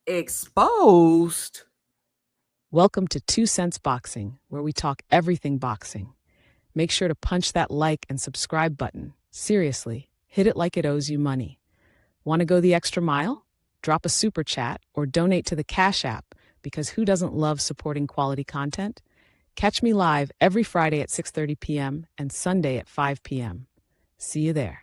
Exposed. Welcome to 2 Cents Boxing, where we talk everything boxing. Make sure to punch that like and subscribe button. Seriously, hit it like it owes you money. Want to go the extra mile? Drop a super chat or donate to the Cash App, because who doesn't love supporting quality content? Catch me live every Friday at 6:30 p.m. and Sunday at 5 p.m. See you there.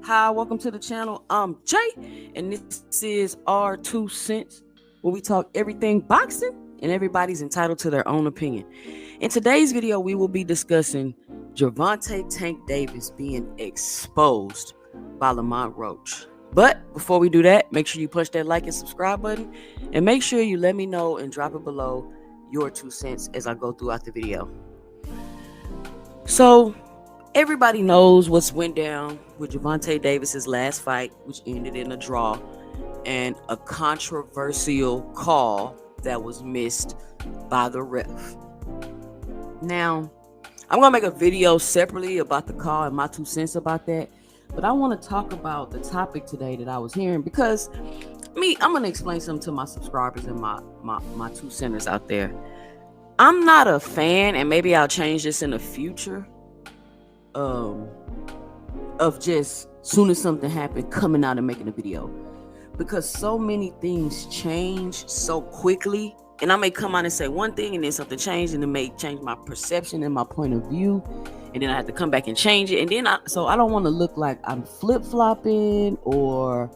Hi, welcome to the channel. I'm Jay, and this is our 2 cents, where we talk everything boxing, and everybody's entitled to their own opinion. In today's video, we will be discussing Gervonta Tank Davis being exposed by Lamont Roach. But before we do that, make sure you punch that like and subscribe button, and make sure you let me know and drop it below your 2 cents as I go throughout the video. So, everybody knows what's went down with Gervonta Davis's last fight, which ended in a draw and a controversial call that was missed by the ref. Now, I'm going to make a video separately about the call and my 2 cents about that, but I want to talk about the topic today that I was hearing because I'm going to explain something to my subscribers and my 2 centers out there. I'm not a fan, and maybe I'll change this in the future, of just soon as something happened coming out and making a video, because so many things change so quickly, and I may come out and say one thing and then something changed and it may change my perception and my point of view, and then I have to come back and change it, and then I don't want to look like I'm flip-flopping, or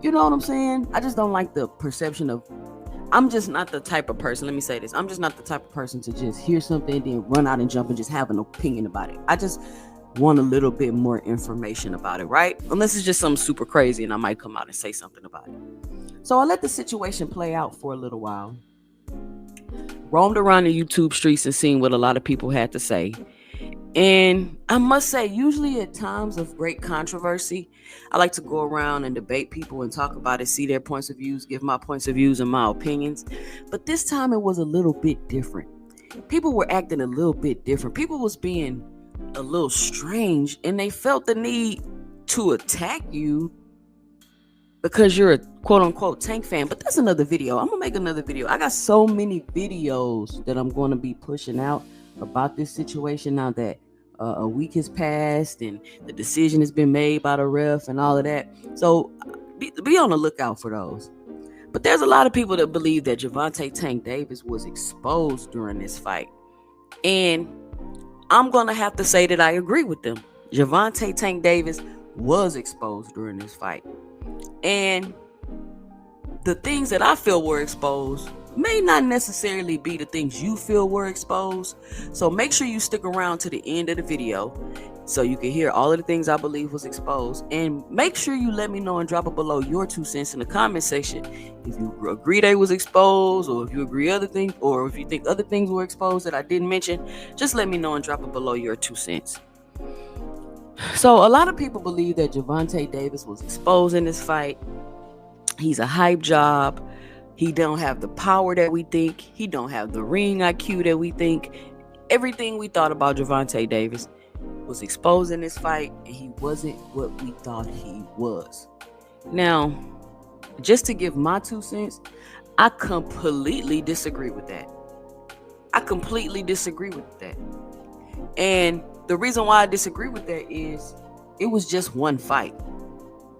you know what I'm saying. I just don't like the perception of, I'm just not the type of person, let me say this, I'm just not the type of person to just hear something and then run out and jump and just have an opinion about it. I just want a little bit more information about it, right? Unless it's just something super crazy and I might come out and say something about it. So I let the situation play out for a little while. Roamed around the YouTube streets and seen what a lot of people had to say. And I must say, usually at times of great controversy, I like to go around and debate people and talk about it, see their points of views, give my points of views and my opinions. But this time it was a little bit different. People were acting a little bit different. People was being a little strange, and they felt the need to attack you because you're a quote-unquote Tank fan. But that's another video. I'm gonna make another video. I got so many videos that I'm going to be pushing out about this situation now that a week has passed and the decision has been made by the ref and all of that. So be on the lookout for those. But there's a lot of people that believe that Gervonta Tank Davis was exposed during this fight, and I'm going to have to say that I agree with them. Gervonta Tank Davis was exposed during this fight. And the things that I feel were exposed may not necessarily be the things you feel were exposed. So make sure you stick around to the end of the video so you can hear all of the things I believe was exposed. And make sure you let me know and drop it below your 2 cents in the comment section. If you agree they was exposed, or if you agree other things, or if you think other things were exposed that I didn't mention, just let me know and drop it below your 2 cents. So a lot of people believe that Gervonta Davis was exposed in this fight. He's a hype job. He don't have the power that we think. He don't have the ring IQ that we think. Everything we thought about Gervonta Davis was exposed in this fight, and he wasn't what we thought he was. Now, just to give my 2 cents, I completely disagree with that. And the reason why I disagree with that is it was just one fight.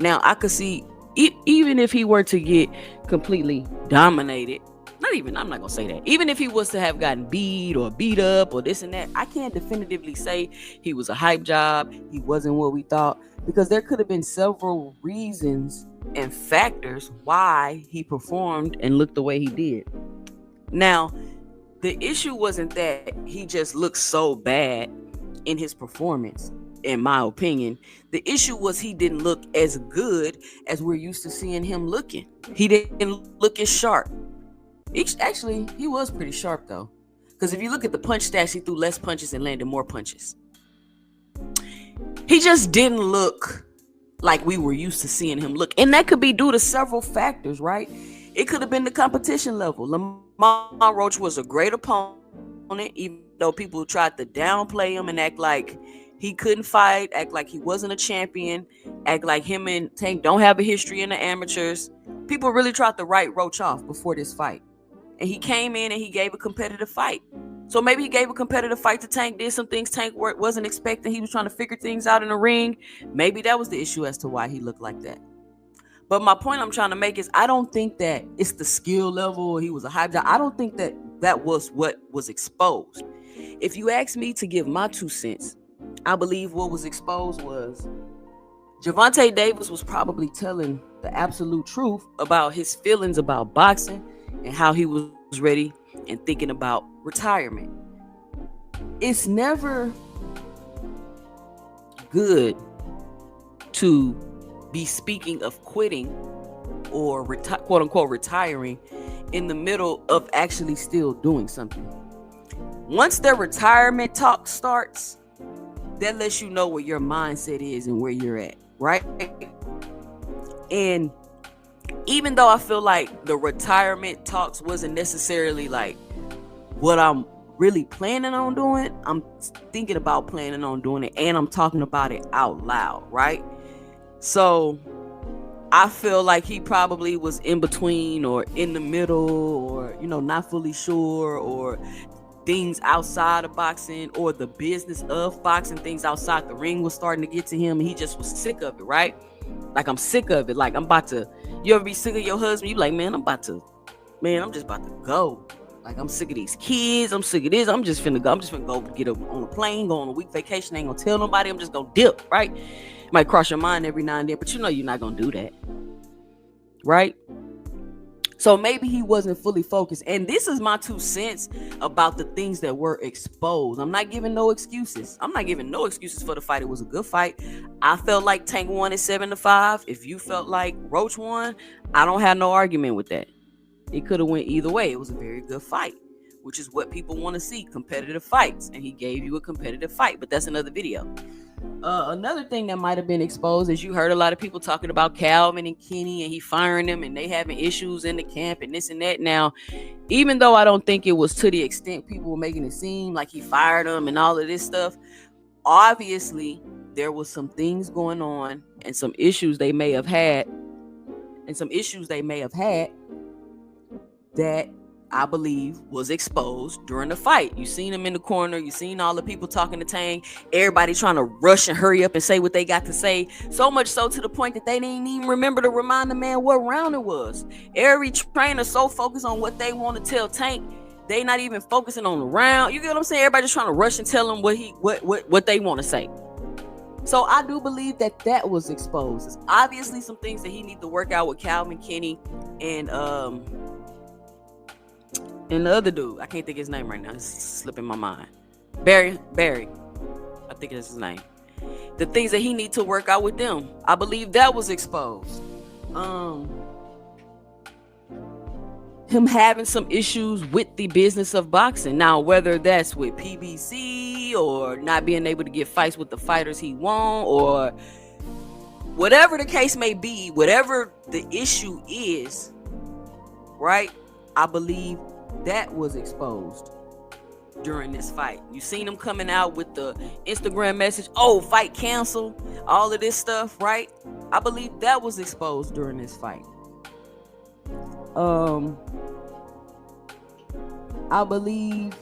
Now, I could see, even if he were to get completely dominated, I'm not going to say that. Even if he was to have gotten beat or beat up or this and that, I can't definitively say he was a hype job. He wasn't what we thought, because there could have been several reasons and factors why he performed and looked the way he did. Now, the issue wasn't that he just looked so bad in his performance, in my opinion. The issue was he didn't look as good as we're used to seeing him looking. He didn't look as sharp. Actually, he was pretty sharp, though, because if you look at the punch stats, he threw less punches and landed more punches. He just didn't look like we were used to seeing him look, and that could be due to several factors, right? It could have been the competition level. Lamont Roach was a great opponent, even though people tried to downplay him and act like he couldn't fight, act like he wasn't a champion, act like him and Tank don't have a history in the amateurs. People really tried to write Roach off before this fight. And he came in and he gave a competitive fight. So maybe he gave a competitive fight to Tank, did some things Tank wasn't expecting. He was trying to figure things out in the ring. Maybe that was the issue as to why he looked like that. But my point I'm trying to make is I don't think that it's the skill level. He was a high job. I don't think that that was what was exposed. If you ask me to give my 2 cents, I believe what was exposed was Gervonta Davis was probably telling the absolute truth about his feelings about boxing and how he was ready and thinking about retirement. It's never good to be speaking of quitting or quote unquote retiring in the middle of actually still doing something. Once their retirement talk starts, that lets you know where your mindset is and where you're at, right? And even though I feel like the retirement talks wasn't necessarily like what I'm really planning on doing, I'm thinking about planning on doing it, and I'm talking about it out loud, right? So I feel like he probably was in between or in the middle or, not fully sure, or things outside of boxing or the business of boxing, things outside the ring was starting to get to him, and he just was sick of it, right? Like, I'm sick of it. Like, you ever be sick of your husband? You like, man, I'm just about to go. Like, I'm sick of these kids. I'm sick of this. I'm just finna go get on a plane, go on a week vacation. I ain't gonna tell nobody. I'm just gonna dip, right? It might cross your mind every now and then, but you're not gonna do that, right? So maybe he wasn't fully focused. And this is my 2 cents about the things that were exposed. I'm not giving no excuses. I'm not giving no excuses for the fight. It was a good fight. I felt like Tank won at 7-5. If you felt like Roach won, I don't have no argument with that. It could have went either way. It was a very good fight, which is what people want to see, competitive fights. And he gave you a competitive fight, but that's another video. Another thing that might have been exposed is you heard a lot of people talking about Calvin and Kenny and he firing them and they having issues in the camp and this and that. Now, even though I don't think it was to the extent people were making it seem like he fired them and all of this stuff, obviously there was some things going on and some issues they may have had that I believe was exposed during the fight. You seen him in the corner. You seen all the people talking to Tank. Everybody trying to rush and hurry up and say what they got to say. So much so to the point that they didn't even remember to remind the man what round it was. Every trainer so focused on what they want to tell Tank, they not even focusing on the round. You get what I'm saying? Everybody just trying to rush and tell him what they want to say. So I do believe that was exposed. There's obviously some things that he need to work out with Calvin, Kenny, and the other dude. I can't think of his name right now. It's slipping my mind. Barry. I think that's his name. The things that he need to work out with them. I believe that was exposed. Him having some issues with the business of boxing. Now, whether that's with PBC or not being able to get fights with the fighters he want, or whatever the case may be, whatever the issue is, right? I believe that was exposed during this fight. You seen him coming out with the Instagram message, fight canceled, all of this stuff, right? I believe that was exposed during this fight. I believe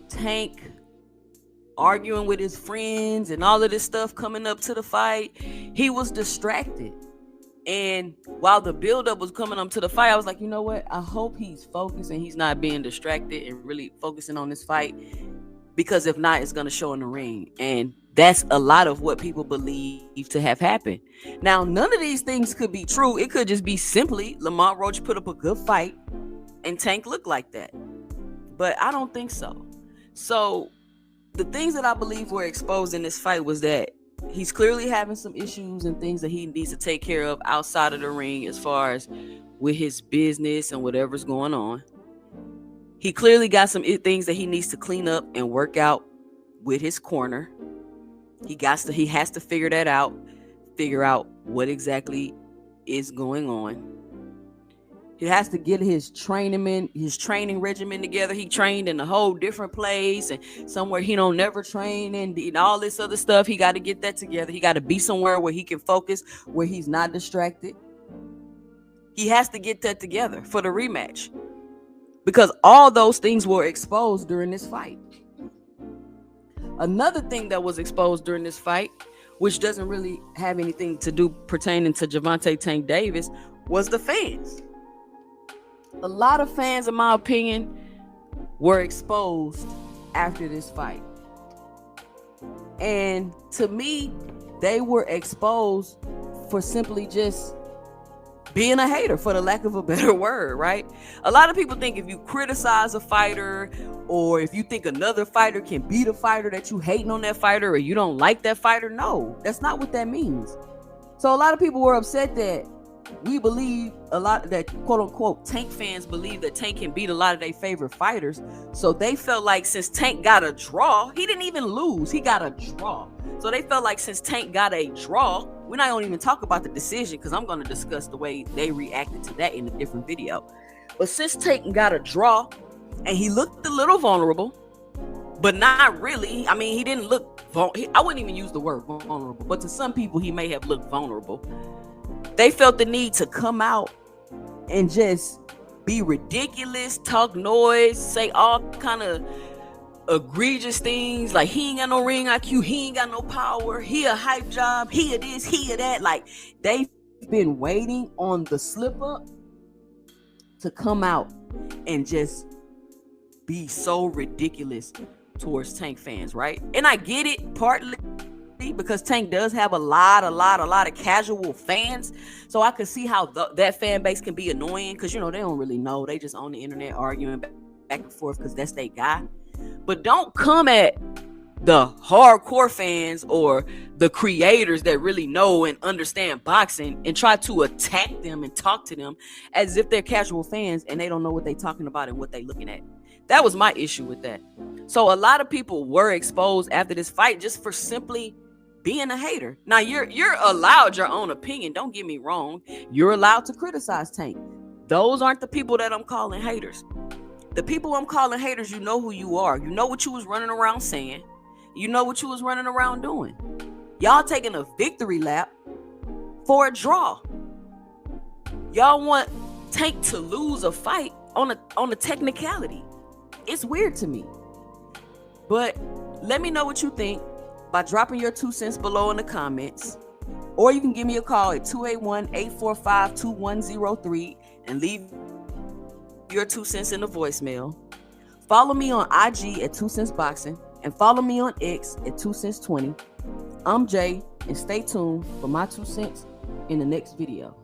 Tank arguing with his friends and all of this stuff coming up to the fight, he was distracted. And while the buildup was coming up to the fight, I was like, you know what? I hope he's focused and he's not being distracted and really focusing on this fight, because if not, it's going to show in the ring. And that's a lot of what people believe to have happened. Now, none of these things could be true. It could just be simply Lamont Roach put up a good fight and Tank looked like that. But I don't think so. So the things that I believe were exposed in this fight was that he's clearly having some issues and things that he needs to take care of outside of the ring as far as with his business and whatever's going on. He clearly got some things that he needs to clean up and work out with his corner. He has to figure that out, figure out what exactly is going on. He has to get his training regimen together. He trained in a whole different place and somewhere he don't never train and all this other stuff. He got to get that together. He got to be somewhere where he can focus, where he's not distracted. He has to get that together for the rematch, because all those things were exposed during this fight. Another thing that was exposed during this fight, which doesn't really have anything to do pertaining to Gervonta Tank Davis, was the fans. A lot of fans, in my opinion, were exposed after this fight. And to me, they were exposed for simply just being a hater, for the lack of a better word, right? A lot of people think if you criticize a fighter, or if you think another fighter can beat a fighter, that you hating on that fighter or you don't like that fighter. No, that's not what that means. So a lot of people were upset that we believe a lot that quote unquote Tank fans believe that Tank can beat a lot of their favorite fighters. So they felt like since Tank got a draw, he didn't even lose, he got a draw. So they felt like since Tank got a draw, we're not going to even talk about the decision, because I'm going to discuss the way they reacted to that in a different video. But since Tank got a draw and he looked a little vulnerable, but not really. I mean, he didn't look I wouldn't even use the word vulnerable, but to some people he may have looked vulnerable. They felt the need to come out and just be ridiculous, talk noise, say all kind of egregious things like he ain't got no ring IQ, he ain't got no power, he a hype job, he a this, he a that. Like, they've been waiting on the slip up to come out and just be so ridiculous towards Tank fans, right? And I get it partly because Tank does have a lot of casual fans, so I could see how that fan base can be annoying, because they don't really know, they just on the internet arguing back and forth because that's their guy. But don't come at the hardcore fans or the creators that really know and understand boxing and try to attack them and talk to them as if they're casual fans and they don't know what they're talking about and what they're looking at. That was my issue with that. So a lot of people were exposed after this fight just for simply being a hater. Now, you're allowed your own opinion. Don't get me wrong. You're allowed to criticize Tank. Those aren't the people that I'm calling haters. The people I'm calling haters, you know who you are. You know what you was running around saying. You know what you was running around doing. Y'all taking a victory lap for a draw. Y'all want Tank to lose a fight on a technicality. It's weird to me. But let me know what you think by dropping your 2 cents below in the comments. Or you can give me a call at 281-845-2103 and leave your 2 cents in the voicemail. Follow me on IG at 2 Cents Boxing and follow me on X at 2 Cents 20. I'm Jay, and stay tuned for my 2 cents in the next video.